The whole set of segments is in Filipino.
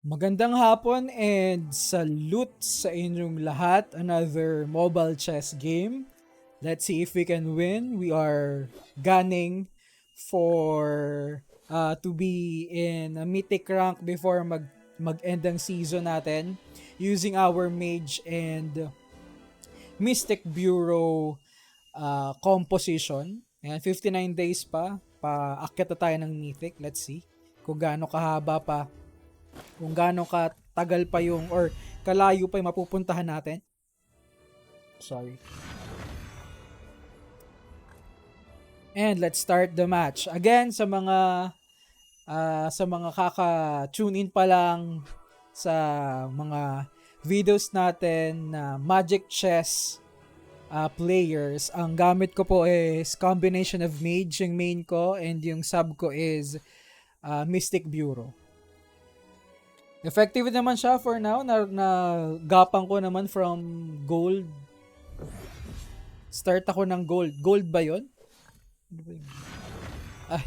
Magandang hapon and salute sa inyong lahat. Another mobile chess game. Let's see if we can win. We are gunning for to be in a mythic rank before mag-end ang season natin using our mage and mystic bureau composition. Ayan, 59 days pa. Paakyat na tayo ng mythic. Let's see kung gaano kahaba pa, kung gaano katagal pa yung or kalayo pa yung mapupuntahan natin. Sorry. And let's start the match. Again, sa mga kaka-tune in pa lang sa mga videos natin na Magic Chess players, ang gamit ko po is combination of Mage yung main ko and yung sub ko is Mystic Bureau. Effective naman siya for now. Gapang ko naman from gold. Start ako ng gold. Gold ba yun?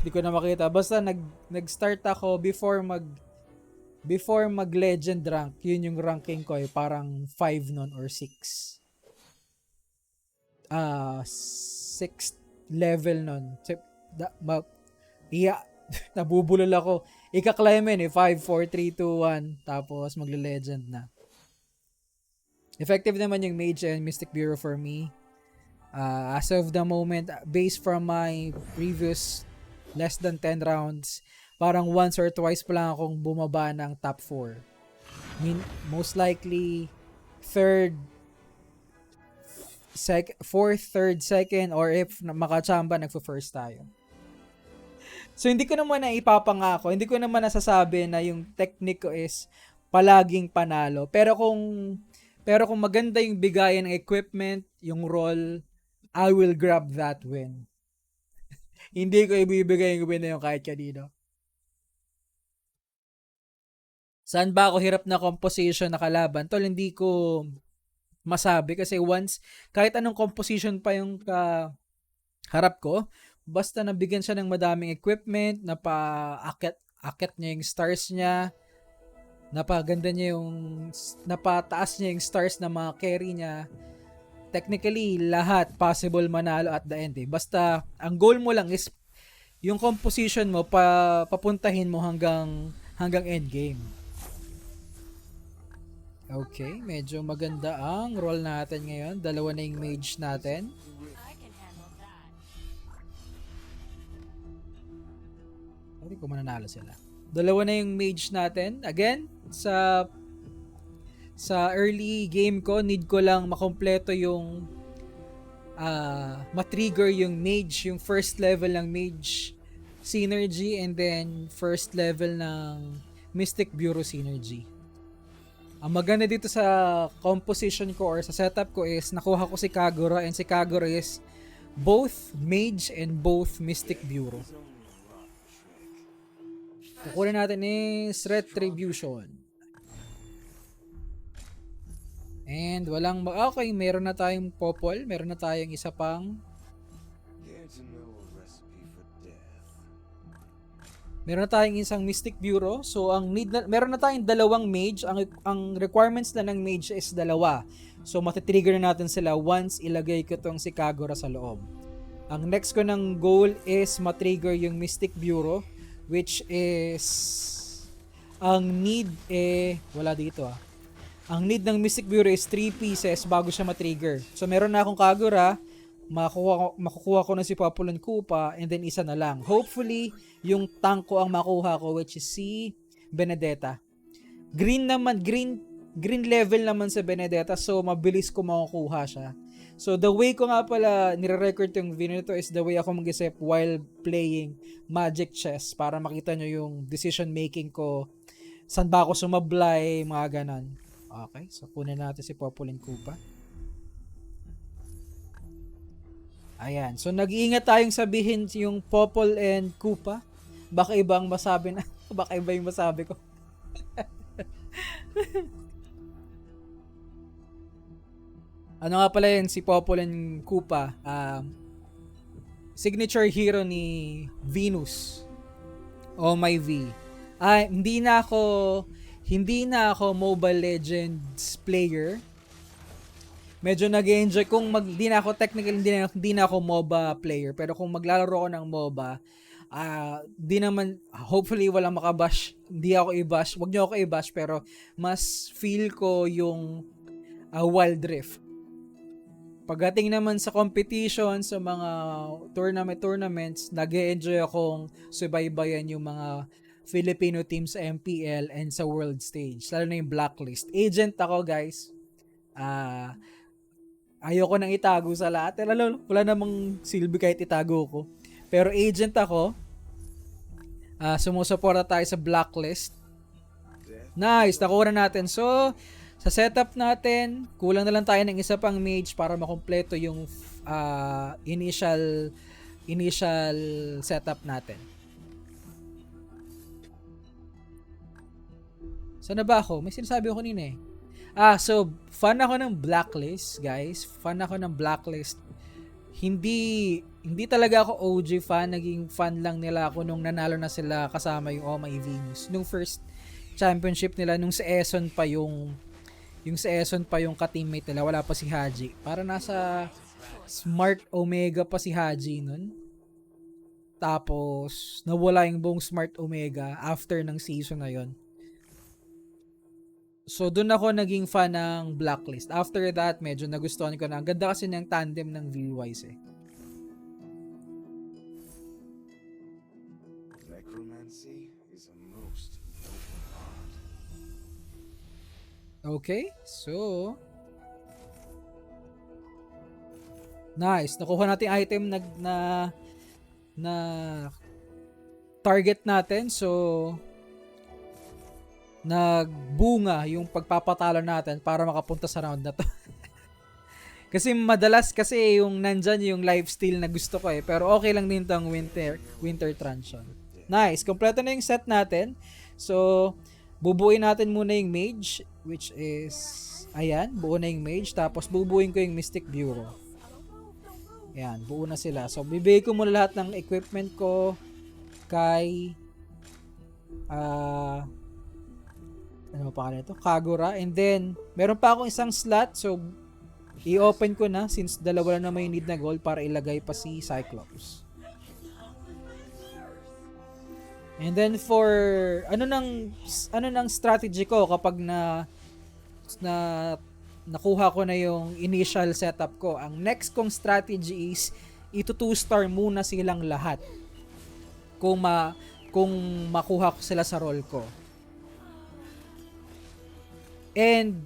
Di ko na makita. Basta nag-start ako before mag legend rank. Yun yung ranking ko eh. Parang 5 nun or 6. 6th level nun. Nabubulol ako. Ika-climb eh. 5, 4, 3, 2, 1. Tapos magle-legend na. Effective naman yung Mage and Mystic Bureau for me. As of the moment, based from my previous less than 10 rounds, parang once or twice pa lang akong bumaba ng top 4. Most likely, 4th, 3rd, 2nd, or if makachamba, nagpo-first tayo. So, hindi ko naman na ipapangako, hindi ko naman nasasabi na yung technique ko is palaging panalo. Pero kung maganda yung bigayan ng equipment, yung role, I will grab that win. Hindi ko ibibigay yung win na yung kahit kanino. Saan ba ako hirap na composition na kalaban? Tol, hindi ko masabi kasi once, kahit anong composition pa yung harap ko, basta nabigyan siya ng madaming equipment, napataas niya yung stars na mga carry niya, technically, lahat possible manalo at the end eh. Basta, ang goal mo lang is yung composition mo, papuntahin mo hanggang end game. Okay, medyo maganda ang roll natin ngayon. Dalawa na yung mage natin. Hindi ko mananalo sila. Dalawa na yung mage natin. Again, sa early game ko, need ko lang makompleto yung matrigger yung mage, yung first level ng mage synergy and then first level ng Mystic Bureau synergy. Ang maganda dito sa composition ko or sa setup ko is nakuha ko si Kagura and si Kagura is both mage and both Mystic Bureau. Kukunin natin is Retribution. And okay, meron na tayong Popol, meron na tayong isa pang meron na tayong isang Mystic Bureau. So meron na tayong dalawang mage. Ang requirements na ng mage is dalawa. So matitrigger na natin sila once ilagay ko tong si Kagura sa loob. Ang next ko ng goal is matrigger yung Mystic Bureau, which is ang need wala dito Ang need ng Mystic Bureau is 3 pieces bago siya matrigger. So meron na akong Kagura, makukuha ko na si Populon Koopa, and then isa na lang. Hopefully, yung tank ko ang makuha ko, which is si Benedetta. Green level naman sa Benedetta, so mabilis ko makukuha siya. So the way ko nga pala nire-record yung video nito is the way ako mag-isip while playing Magic Chess para makita nyo yung decision making ko, saan ba ako sumablay, mga ganon. Okay, so kunin natin si Populon Koopa. Ayan. So, nag-iingat tayong sabihin yung Popol and Koopa. Baka ibang masabi na. Baka iba yung masabi ko. Ano nga pala yun, si Popol and Koopa. Signature hero ni Venus. Oh my V. Hindi na ako hindi na ako Mobile Legends player. Medyo nag-enjoy kung hindi na ako technically hindi na ako MOBA player, pero kung maglalaro ako ng MOBA, di naman hopefully walang makabash. Hindi ako i-bash. Wag niyo ako i-bash, pero mas feel ko yung Wild Rift. Pagdating naman sa competition, sa mga tournaments, nag-enjoy akong subaybayan yung mga Filipino teams sa MPL and sa world stage. Lalo na yung Blacklist. Agent ako, guys. Ayoko nang itago sa lahat. Wala namang silbi kahit itago ko. Pero agent ako. Sumusuporta tayo sa Blacklist. Nice, nakuha na natin. So, sa setup natin, kulang na lang tayo ng isa pang mage para makumpleto yung initial setup natin. Saan na ba ako? May sinasabi ako kanina eh. So, fan ako ng Blacklist, guys. Fan ako ng Blacklist. Hindi talaga ako OG fan. Naging fan lang nila ako nung nanalo na sila kasama yung Oh My Venus. Nung first championship nila, nung sa Eson pa yung ka-teammate nila, wala pa si Haji. Para nasa Smart Omega pa si Haji nun. Tapos, nawala yung buong Smart Omega after ng season na yon. So, dun ako naging fan ng Blacklist. After that, medyo nagustuhan ko na. Ang ganda kasi ng tandem ng Villwise eh. Necromancy is a most noble art. Okay, so nice. Nakuha natin item na target natin. So, nagbunga yung pagpapatalo natin para makapunta sa round na to. Kasi madalas kasi yung nandyan yung lifesteal na gusto ko eh. Pero okay lang din tong winter transition. Nice. Kompleto na yung set natin. So, bubuin natin muna yung mage, which is, ayan, buo na yung mage. Tapos, bubuin ko yung Mystic Bureau. Ayan, buo na sila. So, bibigay ko muna lahat ng equipment ko kay, ano pa kaya ito? Kagura. And then, meron pa akong isang slot. So, i-open ko na since dalawa na may need na gold para ilagay pa si Cyclops. And then for ano nang strategy ko kapag nakuha ko na yung initial setup ko. Ang next kong strategy is ito 2-star muna silang lahat. Kung makuha ko sila sa role ko. And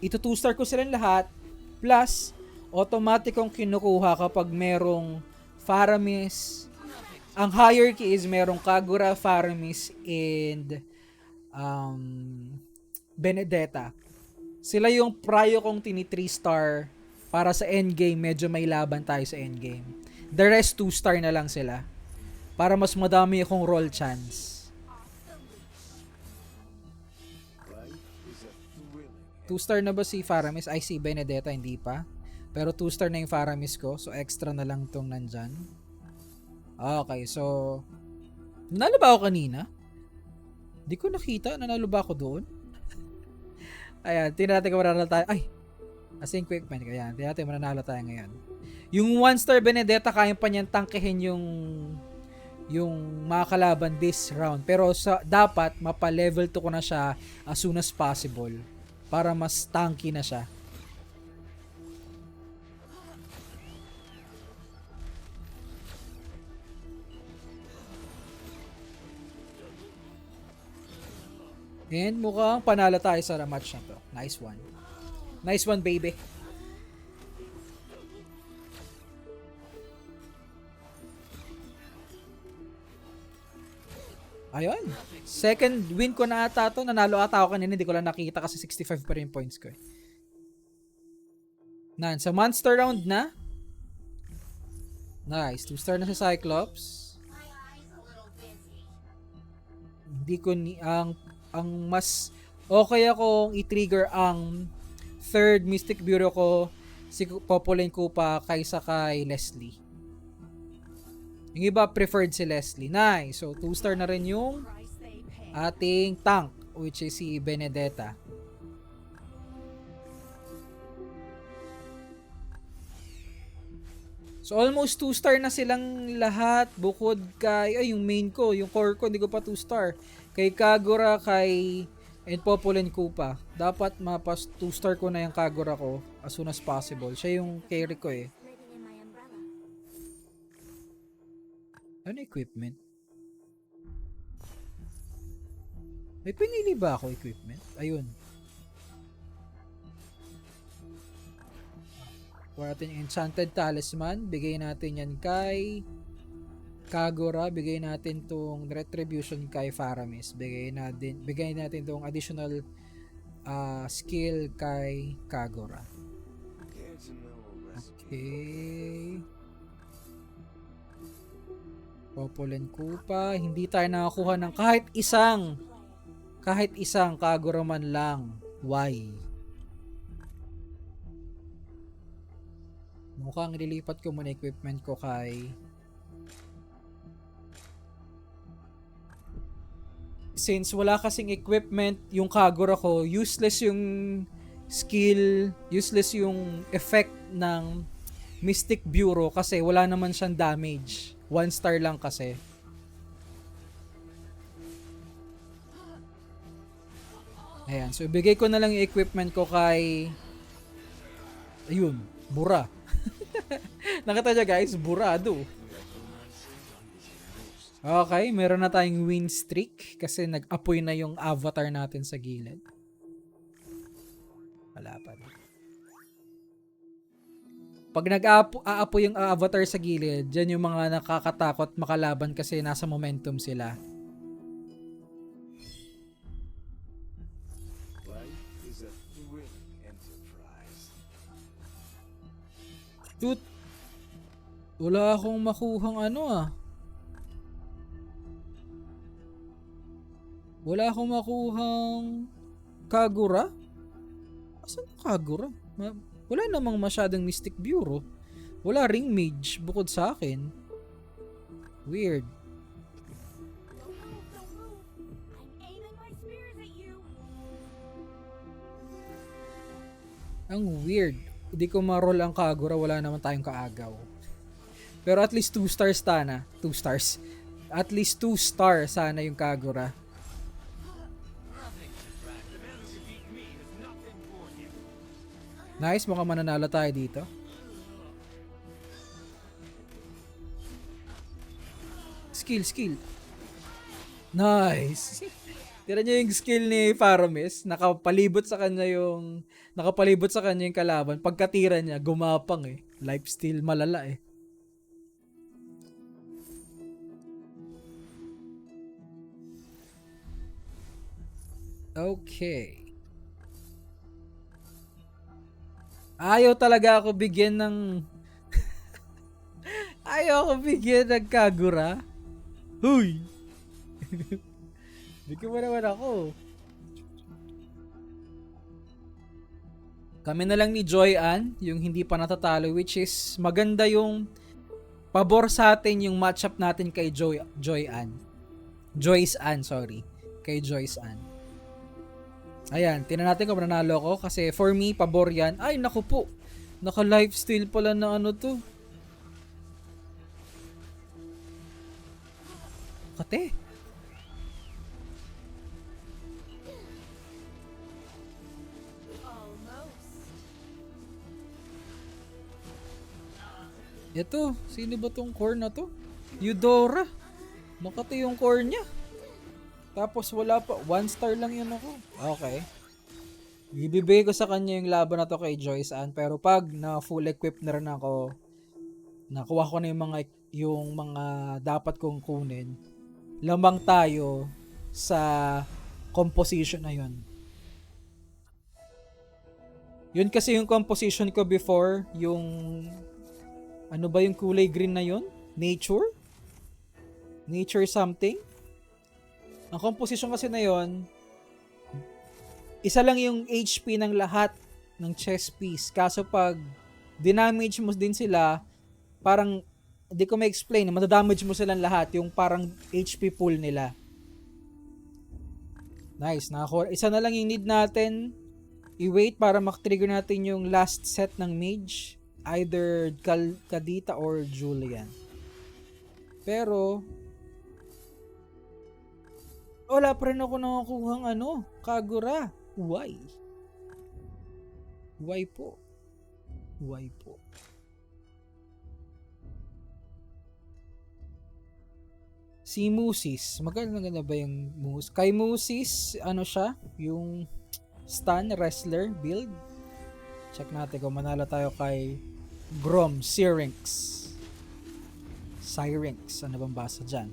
ito 2-star ko silang lahat plus automatic kong kinukuha kapag merong Faramis. Ang hierarchy is merong Kagura, Faramis, and Benedetta. Sila yung prayo kong tini 3-star para sa endgame. Medyo may laban tayo sa endgame. The rest 2-star na lang sila para mas madami akong roll chance. 2-star na ba si Faramis? Ay, si Benedetta, hindi pa. Pero 2-star na yung Faramis ko. So, extra na lang tong nandyan. Okay, so nanalo ba ako kanina? Di ko nakita. Nanalo ba ako doon? Ayan, tingnan natin kung mananalo tayo. Ay, as in equipment. Ayan, tingnan natin mananalo tayo ngayon. Yung 1-star Benedetta, kaya pa niyan tangkehin yung mga kalaban this round. Pero dapat mapa-level 2 ko na siya as soon as possible. Para mas tanky na siya. And mukhang panalo tayo sa match na to. Nice one. Nice one, baby. Ayun. Second win ko na ata to. Nanalo ata ako kanina. Hindi ko lang nakita kasi 65 pa rin points ko eh. Sa monster round na. Nice. 2-star na si Cyclops. Hindi ko ang mas okay akong i-trigger ang third Mystic Bureau ko si Popolin ko pa kaysa kay Leslie. Yung iba preferred si Leslie. Nice. So 2-star na rin yung ating tank. which is si Benedetta. So almost 2-star na silang lahat bukod kay yung main ko, yung core ko hindi ko pa 2-star. Kay Kagura, kay Popol and Koopa. Dapat mapas 2-star ko na yung Kagura ko as soon as possible. Siya yung carry ko eh. Ano equipment? May pinili ba ako equipment? Ayun. Kuha natin yung Enchanted Talisman. Bigay natin yan kay Kagura. Bigay natin tong Retribution kay Faramis. Bigay natin tong additional skill kay Kagura. Okay. Popol and Koopa. Hindi tayo nakakuha ng kahit isang Kagura man lang. Why? Mukhang ililipat ko muna equipment ko kay since wala kasing equipment yung Kagura ko, useless yung skill, useless yung effect ng Mystic Bureau kasi wala naman siyang damage. 1-star lang kasi. Ayan, so ibigay ko na lang yung equipment ko kay ayun, Bura. Nakita niya guys, burado. Okay, meron na tayong win streak kasi nag-apoy na yung avatar natin sa gilid. Wala pa rin. Pag nag-aapoy yung avatar sa gilid, dyan yung mga nakakatakot makalaban kasi nasa momentum sila. Dude, wala akong makuhang Wala akong makuhang Kagura? Asan ang Kagura? Wala namang masyadong Mystic Bureau. Wala ring mage bukod sa akin. Weird. Ang weird. Hindi ko ma-roll ang Kagura, wala naman tayong kaagaw. Pero at least 2 stars sana. 2 stars. At least 2 star sana yung Kagura. Nice, mukhang mananalo tayo dito. Skill. Nice. Tira niyo yung skill ni Faramis. Nakapalibot sa kanya yung kalaban. Pagkatira niya, gumapang eh. Lifesteal malala eh. Okay. Ayaw talaga ako bigyan ng ng Kagura. Huy! Bigyan mo naman ako. Kami na lang ni Joy Ann, yung hindi pa natatalo, which is maganda yung pabor sa atin yung matchup natin kay Joyce Ann, sorry. Kay Joyce Ann. Ayan, tingnan natin kung mananalo ako kasi for me, pabor yan. Ay, naku po. Naka-lifesteal pala na to. Kate. Ito, sino ba tong core na to? Eudora. Makati yung core niya. Tapos wala pa, 1 star lang yun ako. Okay. Ibibigay ko sa kanya yung laban na to kay Joyce Ann. Pero pag na full equip na rin ako, nakuha ko na yung mga dapat kong kunin, lamang tayo sa composition na yun. Yun kasi yung composition ko before, yung ano ba yung kulay green na yun? Nature something? Ang composition kasi na yun, isa lang yung HP ng lahat ng chess piece. Kaso pag dinamage mo din sila, parang, hindi ko ma-explain, madadamage mo silang lahat, yung parang HP pool nila. Nice. Isa na lang yung need natin. I-wait para mak-trigger natin yung last set ng mage. Either Kadita or Julian. Pero, wala pa rin ako nakakuhang Kagura. Why? Why po? Why po? Si Musis. Maganda ba yung Musis? Kay Musis, siya? Yung stun wrestler build. Check natin kung manalo tayo kay Grom Syrinx. Syrinx. Ano bang basa dyan?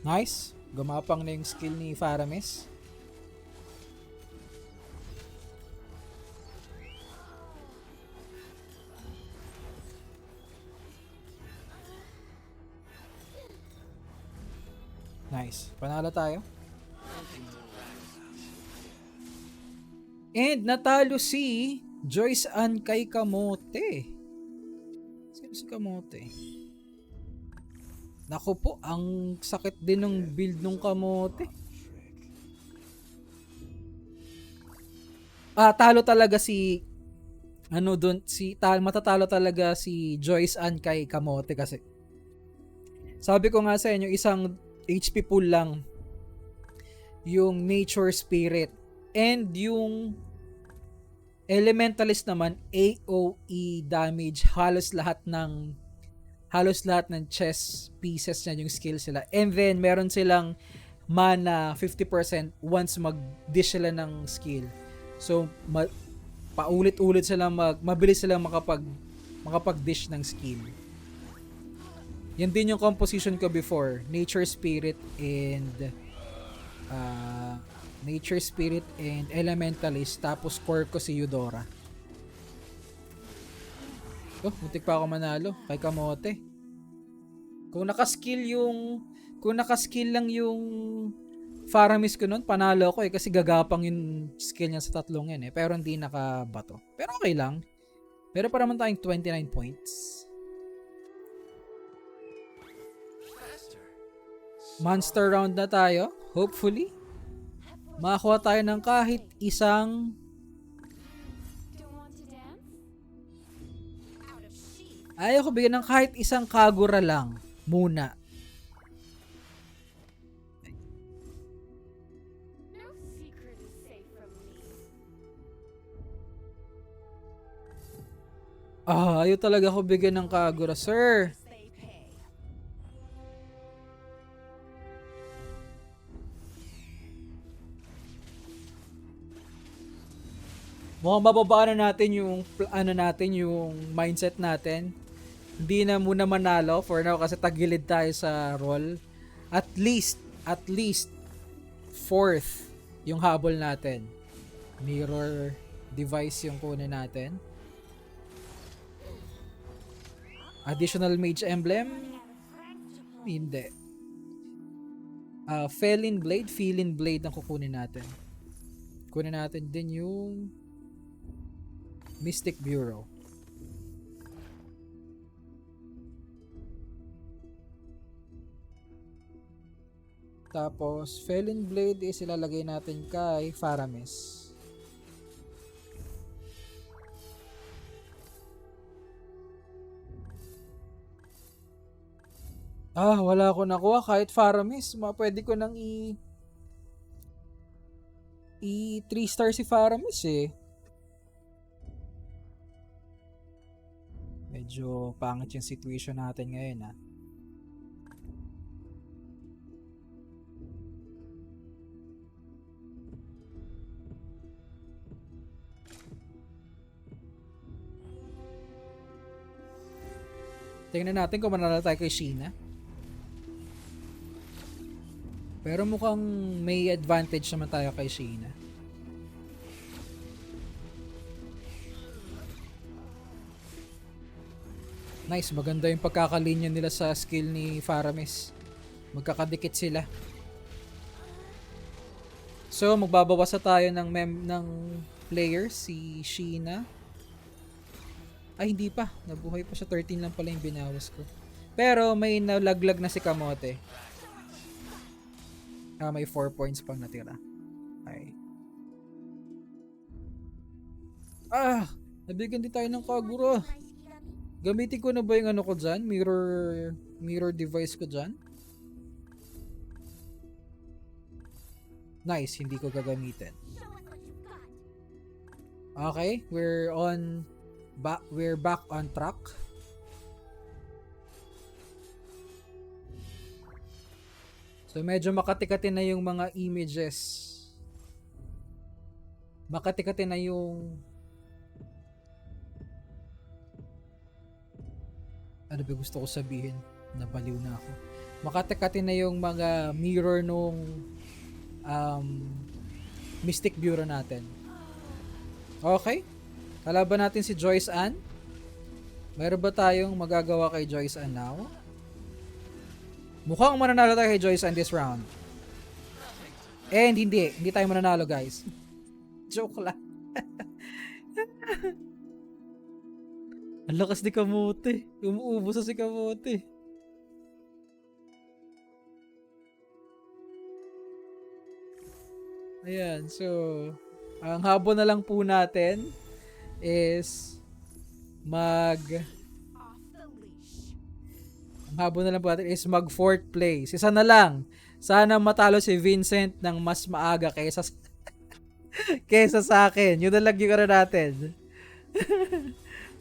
Nice. Gumapang na yung skill ni Faramis. Nice. Panalo tayo. And natalo si Joyce Ann kay Kamote. Sino si Kamote? Naku po, ang sakit din ng build ng Kamote. Talo talaga si matatalo talaga si Joyce Ann kay Kamote kasi sabi ko nga sa inyo, isang HP pool lang yung Nature Spirit and yung Elementalist naman AOE damage halos lahat ng chess pieces niya yung skill sila. And then meron silang mana 50% once mag-dish sila ng skill. So paulit-ulit sila mabilis silang makapag-dish ng skill. Yan din yung composition ko before, Nature Spirit and Elementalist, tapos core ko si Eudora. Muntik pa ako manalo kay Kamote. Kung naka-skill lang yung Faramis ko nun, panalo ko kasi gagapang yung skill niya sa tatlong yan pero hindi nakabato. Pero okay lang. Meron pa naman tayong 29 points. Monster round na tayo. Hopefully, makakuha tayo ng kahit isang ayaw ko bigyan ng kahit isang Kagura lang muna. Ayaw talaga ako bigyan ng Kagura, sir. Mukhang mababaan na natin yung mindset natin. Hindi na muna manalo for now kasi tagilid tayo sa roll. At least fourth yung habol natin. Mirror device yung kunin natin. Additional mage emblem? Hindi. Felin blade ang kukunin natin. Kunin natin din yung Mystic Bureau. Tapos, Felin Blade is ilalagay natin kay Faramis. Wala ko nakuha kahit Faramis. Pwede ko nang i 3 star si Faramis Medyo pangit yung situation natin ngayon Tingnan natin kung manalo tayo kay Sheena. Pero mukhang may advantage naman tayo kay Sheena. Nice, maganda yung pagkakalinya nila sa skill ni Faramis. Magkakadikit sila. So, magbabawas tayo ng player, si Sheena. Ay, hindi pa. Nabuhay pa siya. 13 lang pala yung binawas ko. Pero may nalaglag na si Kamote. May 4 points pang natira. Okay. Nabigyan din tayo ng Kagura. Gamitin ko na ba yung ano ko dyan? Mirror device ko dyan? Nice, hindi ko gagamitin. Okay, we're back on track. So medyo makati-kati na yung mga images. Makati-kati na yung ano ba gusto ko sabihin? Nabaliw na ako. Makati-kati na yung mga mirror nung Mystic Bureau natin. Okay. Kalaban natin si Joyce Ann. Mayroon ba tayong magagawa kay Joyce Ann now? Mukhang mananalo tayo kay Joyce Ann this round. And hindi tayo mananalo, guys. Joke lang. Ang lakas ni Kamote. Umuubos na si Kamote. Ayan, so ang habol na lang po natin is mag 4th place. Isa na lang. Sana matalo si Vincent ng mas maaga kaysa sa akin. Yun na lang yung ano natin.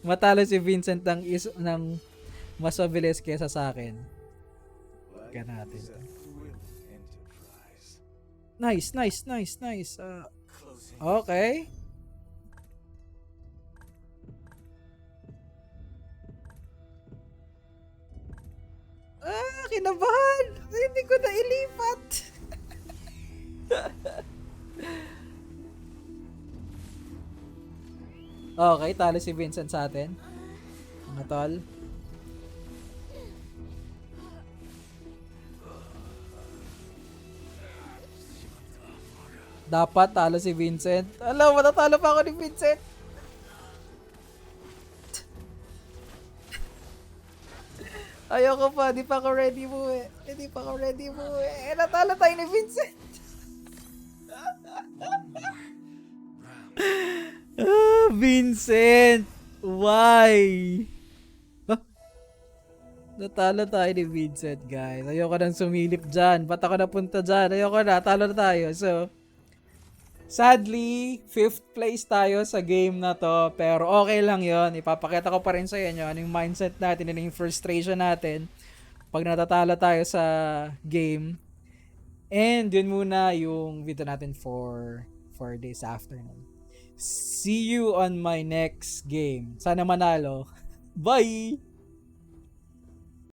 Matalo si Vincent ng mas mabilis kaysa sa akin. Kaya natin. Nice. Okay. Kinabahan! Hindi ko na ilipat. Okay, talo si Vincent sa atin. Mga tol. Dapat talo si Vincent. Alam, matatalo pa ako ni Vincent. Ayoko pa, di pa ako ready mo eh. Natalo tayo ni Vincent. Vincent! Why? Natalo tayo ni Vincent, guys. Ayoko nang sumilip dyan. Ba't ako napunta dyan? Ayoko na, talo na tayo. So, sadly, 5th place tayo sa game na to. Pero okay lang yon. Ipapakita ko pa rin sa inyo anong mindset natin, anong frustration natin pag natatalo tayo sa game. And yun muna yung video natin for this afternoon. See you on my next game. Sana manalo. Bye!